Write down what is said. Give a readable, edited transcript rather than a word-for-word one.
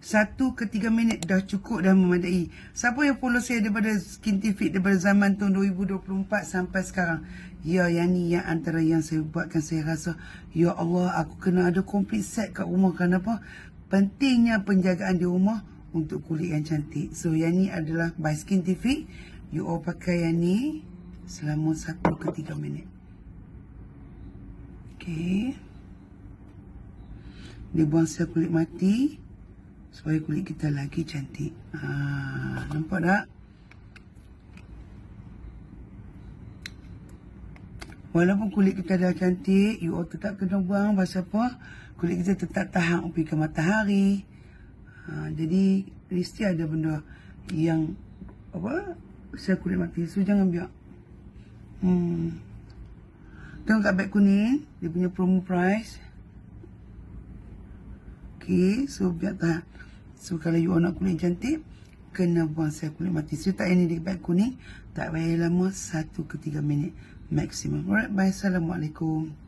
1 ke 3 minit dah cukup, dah memadai. Siapa yang follow saya daripada Skintific daripada zaman tahun 2024 sampai sekarang, ya, yang ni yang antara yang saya buatkan saya rasa, ya Allah, aku kena ada complete set kat rumah. Kenapa? Pentingnya penjagaan di rumah untuk kulit yang cantik. So yang ni adalah by Skintific. You all pakai yang ni selama 1 ke 3 minit. Okay. Dia buang sel kulit mati supaya kulit kita lagi cantik. Nampak tak? Walaupun kulit kita dah cantik, you all tetap kena buang. Pasal apa? Kulit kita tetap tahan api ke matahari. Jadi mesti ada benda yang apa? Sel kulit mati. So jangan biar. Tengok kat beg kuning, dia punya promo price. Okay, so biar tahan. So kalau you nak kulit cantik, kena buang sel kulit mati. So tak ini di beg kuning, tak payah lama, 1 ke 3 minit maksimum. Alright, bye. Assalamualaikum.